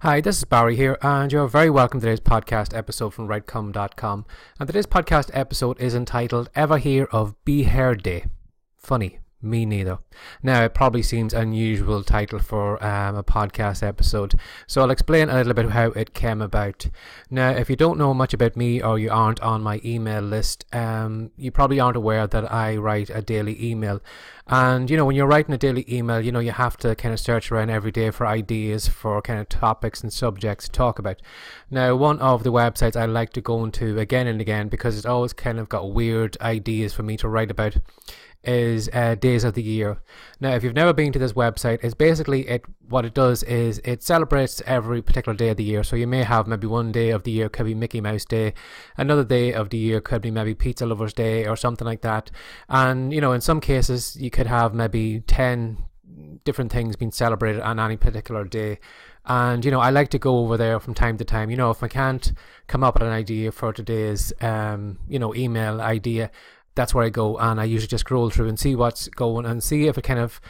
Hi, this is Barry here, and you're very welcome to today's podcast episode from WriteCome.com. And today's podcast episode is entitled Ever Hear of Be Hair Day? Funny. Me neither. Now, it probably seems an unusual title for a podcast episode, so I'll explain a little bit how it came about. Now, if you don't know much about me or you aren't on my email list, you probably aren't aware that I write a daily email. And, when you're writing a daily email, you have to kind of search around every day for ideas for kind of topics and subjects to talk about. Now, one of the websites I like to go into again and again, because it's always kind of got weird ideas for me to write about, is days of the year. Now, if you've never been to this website, it's basically what it does is it celebrates every particular day of the year. So you may have maybe one day of the year could be Mickey Mouse Day, another day of the year could be maybe Pizza Lovers Day or something like that. And in some cases you could have maybe 10 different things being celebrated on any particular day. And I like to go over there from time to time. If I can't come up with an idea for today's email idea, that's where I go, and I usually just scroll through and see what's going and see if it kind of,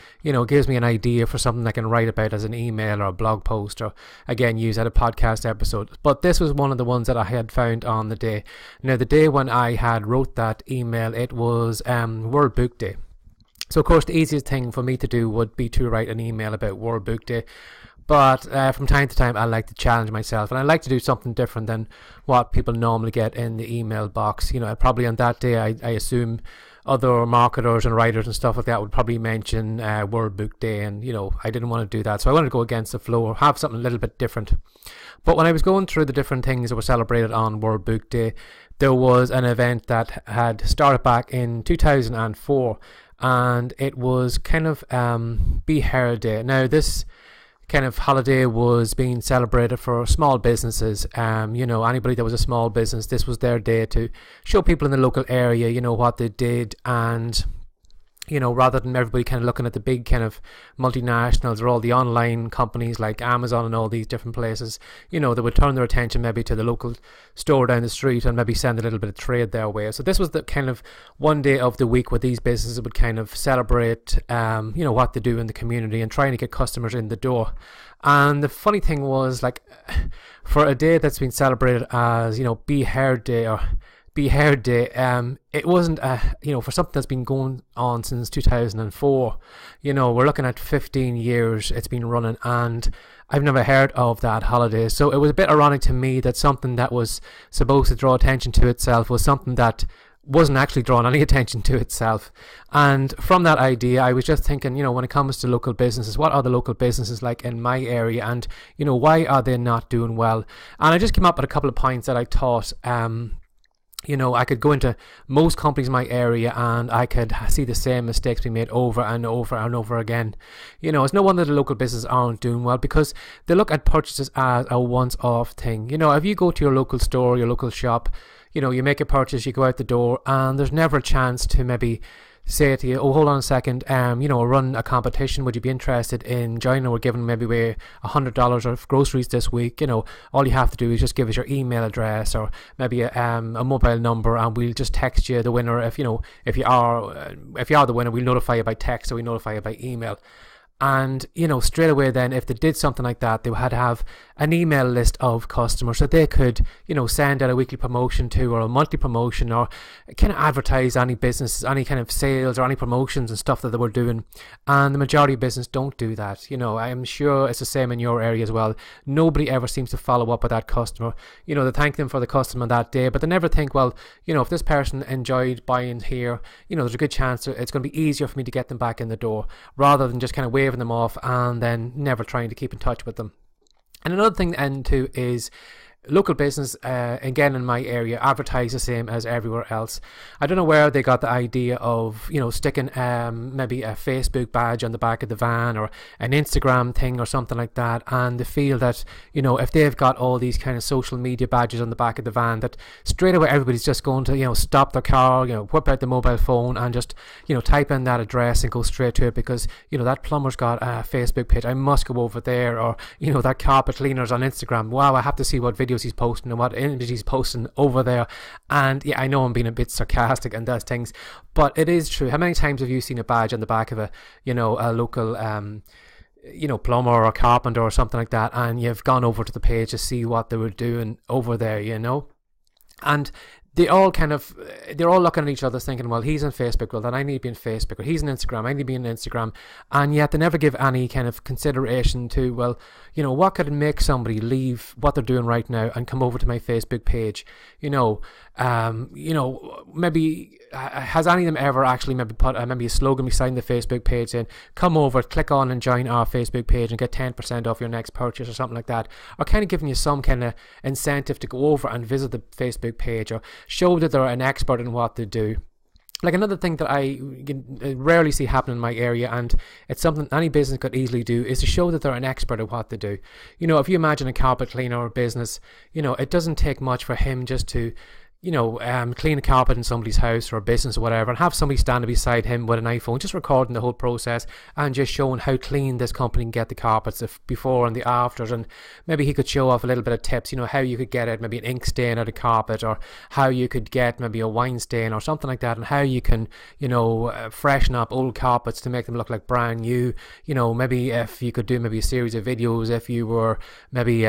gives me an idea for something I can write about as an email or a blog post, or again use at a podcast episode. But this was one of the ones that I had found on the day. Now, the day when I had wrote that email, it was World Book Day. So of course the easiest thing for me to do would be to write an email about World Book Day. But from time to time, I like to challenge myself, and I like to do something different than what people normally get in the email box. Probably on that day, I assume other marketers and writers and stuff like that would probably mention World Book Day, and I didn't want to do that, so I wanted to go against the flow or have something a little bit different. But when I was going through the different things that were celebrated on World Book Day, there was an event that had started back in 2004, and it was kind of Be Hair Day. Now, this kind of holiday was being celebrated for small businesses. Anybody that was a small business, this was their day to show people in the local area, what they did. And rather than everybody kind of looking at the big kind of multinationals or all the online companies like Amazon and all these different places, they would turn their attention maybe to the local store down the street and maybe send a little bit of trade their way. So this was the kind of one day of the week where these businesses would kind of celebrate, what they do in the community and trying to get customers in the door. And the funny thing was, like, for a day that's been celebrated as, Be Hair Day or Be Hair Day, it wasn't for something that's been going on since 2004. We're looking at 15 years it's been running, and I've never heard of that holiday. So it was a bit ironic to me that something that was supposed to draw attention to itself was something that wasn't actually drawing any attention to itself. And from that idea, I was just thinking, when it comes to local businesses, what are the local businesses like in my area, and why are they not doing well? And I just came up with a couple of points that I thought I could go into most companies in my area and I could see the same mistakes being made over and over and over again. It's no wonder the local businesses aren't doing well, because they look at purchases as a once-off thing. If you go to your local store, your local shop, you make a purchase, you go out the door, and there's never a chance to maybe say to you, oh, hold on a second, run a competition, would you be interested in joining? We're giving maybe away $100 of groceries this week. All you have to do is just give us your email address or maybe a mobile number, and we'll just text you the winner. If you are the winner, we'll notify you by text, or we notify you by email. And straight away then, if they did something like that, they had to have an email list of customers that they could send out a weekly promotion to, or a monthly promotion, or kind of advertise any businesses, any kind of sales or any promotions and stuff that they were doing. And the majority of business don't do that. I'm sure it's the same in your area as well. Nobody ever seems to follow up with that customer. They thank them for the customer that day, but they never think, well, if this person enjoyed buying here, there's a good chance it's going to be easier for me to get them back in the door, rather than just kind of waving them off and then never trying to keep in touch with them. And another thing then too is local business, again in my area, advertise the same as everywhere else. I don't know where they got the idea of sticking maybe a Facebook badge on the back of the van, or an Instagram thing or something like that, and they feel that if they've got all these kind of social media badges on the back of the van, that straight away everybody's just going to stop their car, whip out the mobile phone and just type in that address and go straight to it, because that plumber's got a Facebook page, I must go over there. Or that carpet cleaner's on Instagram, wow, I have to see what videos he's posting and what images he's posting over there. And yeah, I know I'm being a bit sarcastic and those things, but it is true. How many times have you seen a badge on the back of a local plumber or carpenter or something like that, and you've gone over to the page to see what they were doing over there, and they're all looking at each other thinking, well, he's on Facebook, well, then I need to be on Facebook, or he's on Instagram, I need to be on Instagram. And yet they never give any kind of consideration to, well, what could make somebody leave what they're doing right now and come over to my Facebook page? Maybe has any of them ever actually maybe put maybe a slogan beside the Facebook page saying, come over, click on and join our Facebook page and get 10% off your next purchase, or something like that, or kind of giving you some kind of incentive to go over and visit the Facebook page, or show that they're an expert in what they do. Like, another thing that I rarely see happen in my area, and it's something any business could easily do, is to show that they're an expert at what they do. If you imagine a carpet cleaner or business, it doesn't take much for him just to clean a carpet in somebody's house or a business or whatever, and have somebody standing beside him with an iPhone just recording the whole process and just showing how clean this company can get the carpets, before and the afters. And maybe he could show off a little bit of tips, how you could get it, maybe an ink stain out of carpet, or how you could get maybe a wine stain or something like that, and how you can freshen up old carpets to make them look like brand new. Maybe if you could do maybe a series of videos, if you were maybe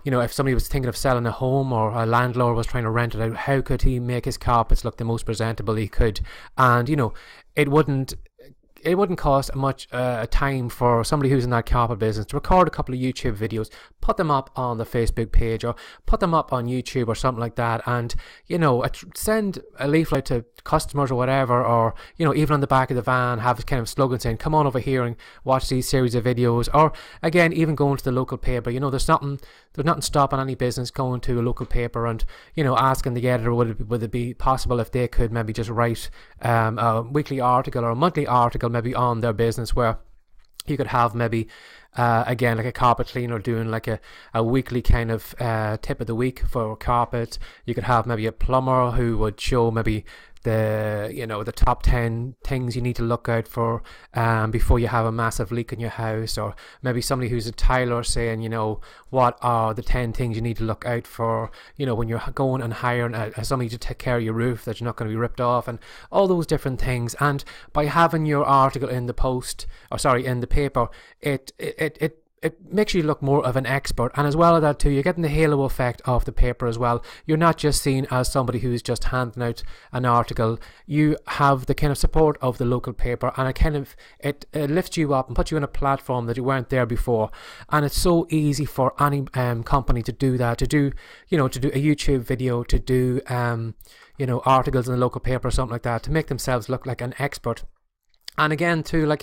if somebody was thinking of selling a home, or a landlord was trying to rent it out, how could he make his carpets look the most presentable he could? And it wouldn't cost much time for somebody who's in that carpet business to record a couple of YouTube videos, put them up on the Facebook page, or put them up on YouTube or something like that, and send a leaflet to customers or whatever, or even on the back of the van have a kind of slogan saying, come on over here and watch these series of videos. Or again, even going to the local paper. There's nothing stopping any business going to a local paper and asking the editor, would it be possible if they could maybe just write a weekly article or a monthly article maybe on their business, where you could have maybe again, like a carpet cleaner doing like a weekly kind of tip of the week for carpet. You could have maybe a plumber who would show maybe the top 10 things you need to look out for before you have a massive leak in your house. Or maybe somebody who's a tiler saying, what are the 10 things you need to look out for, when you're going and hiring somebody to take care of your roof, that you're not going to be ripped off, and all those different things. And by having your article in the paper, it makes you look more of an expert. And as well as that too, you're getting the halo effect of the paper as well. You're not just seen as somebody who's just handing out an article. You have the kind of support of the local paper, and it lifts you up and puts you in a platform that you weren't there before. And it's so easy for any company to do that, to do a YouTube video, to do articles in the local paper or something like that, to make themselves look like an expert. And again too,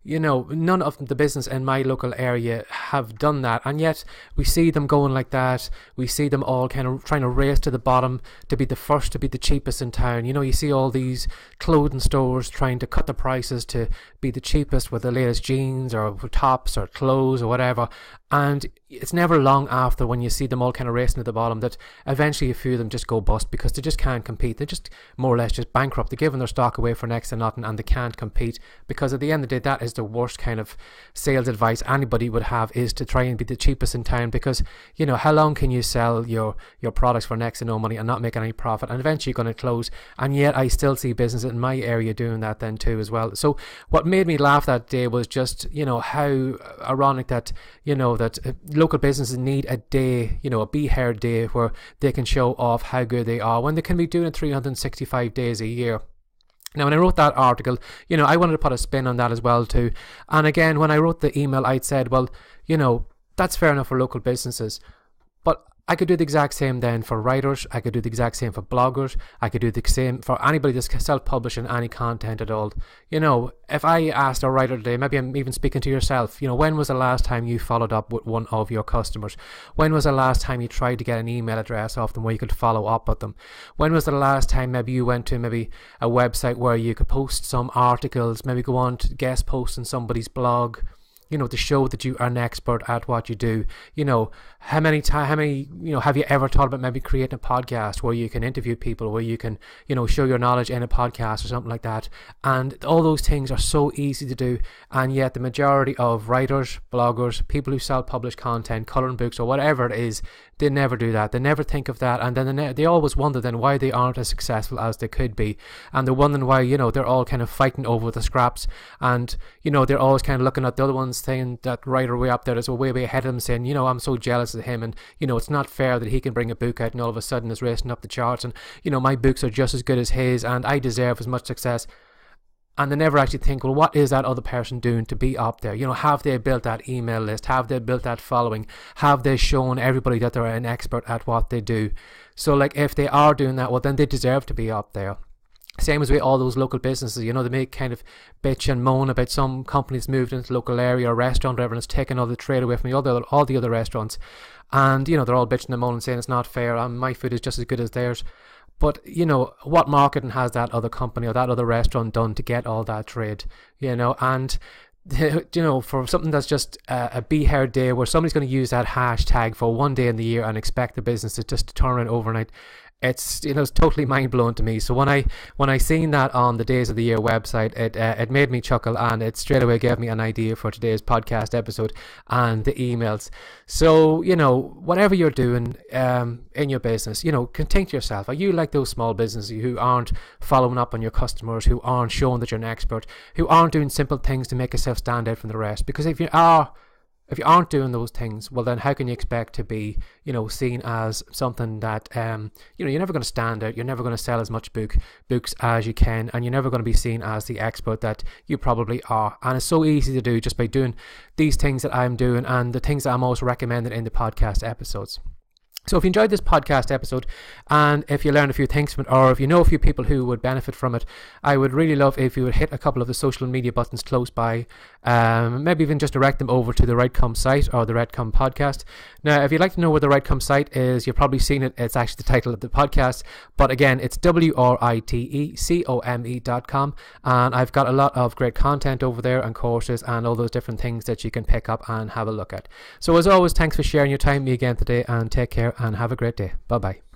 none of the business in my local area have done that, and yet we see them going like that. We see them all kind of trying to race to the bottom to be the first, to be the cheapest in town. You see all these clothing stores trying to cut the prices to be the cheapest with the latest jeans or tops or clothes or whatever. And it's never long after, when you see them all kind of racing to the bottom, that eventually a few of them just go bust because they just can't compete. They're just more or less just bankrupt. They're giving their stock away for next to nothing, and they can't compete, because at the end of the day, that is the worst kind of sales advice anybody would have, is to try and be the cheapest in town. Because how long can you sell your products for next to no money and not make any profit? And eventually you're going to close. And yet I still see businesses in my area doing that then too as well. So what made me laugh that day was just how ironic that that local businesses need a day, a Be Heard day, where they can show off how good they are, when they can be doing it 365 days a year. Now, when I wrote that article, I wanted to put a spin on that as well too. And again, when I wrote the email, I'd said, well, that's fair enough for local businesses, but I could do the exact same then for writers. I could do the exact same for bloggers. I could do the same for anybody that's self-publishing any content at all. If I asked a writer today, maybe I'm even speaking to yourself, when was the last time you followed up with one of your customers? When was the last time you tried to get an email address off them where you could follow up with them? When was the last time maybe you went to maybe a website where you could post some articles, maybe go on to guest post in somebody's blog, to show that you are an expert at what you do? How many have you ever thought about maybe creating a podcast where you can interview people, where you can, show your knowledge in a podcast or something like that? And all those things are so easy to do, and yet the majority of writers, bloggers, people who self-publish content, colouring books or whatever it is, they never do that. They never think of that, and then they always wonder then why they aren't as successful as they could be. And they're wondering why, they're all kind of fighting over the scraps, and they're always kind of looking at the other ones business saying that right away up there is way ahead of him, saying, I'm so jealous of him, and it's not fair that he can bring a book out and all of a sudden is racing up the charts, and my books are just as good as his and I deserve as much success. And they never actually think, well, what is that other person doing to be up there? Have they built that email list? Have they built that following? Have they shown everybody that they're an expert at what they do? So like, if they are doing that, well, then they deserve to be up there. Same as with all those local businesses, they may kind of bitch and moan about some companies moved into the local area or restaurant or whatever, and it's taken all the trade away from all the other restaurants. And, they're all bitching and moaning, saying it's not fair, and my food is just as good as theirs. But, what marketing has that other company or that other restaurant done to get all that trade, and, for something that's just a Be Here day where somebody's going to use that hashtag for one day in the year and expect the business to just turn around overnight, it's it's totally mind blowing to me. So when I seen that on the Days of the Year website, it made me chuckle, and it straight away gave me an idea for today's podcast episode and the emails. So whatever you're doing in your business, can think to yourself, are you like those small businesses who aren't following up on your customers, who aren't showing that you're an expert, who aren't doing simple things to make yourself stand out from the rest? Because if you aren't doing those things, well then how can you expect to be, seen as something that, you're never going to stand out, you're never going to sell as much books as you can, and you're never going to be seen as the expert that you probably are. And it's so easy to do just by doing these things that I'm doing and the things that I'm always recommending in the podcast episodes. So if you enjoyed this podcast episode, and if you learned a few things from it, or if you know a few people who would benefit from it, I would really love if you would hit a couple of the social media buttons close by, maybe even just direct them over to the WriteCome site or the WriteCome podcast. Now, if you'd like to know where the WriteCome site is, you've probably seen it. It's actually the title of the podcast, but again, it's WriteCome.com, and I've got a lot of great content over there and courses and all those different things that you can pick up and have a look at. So as always, thanks for sharing your time with me again today, and take care and have a great day. Bye bye.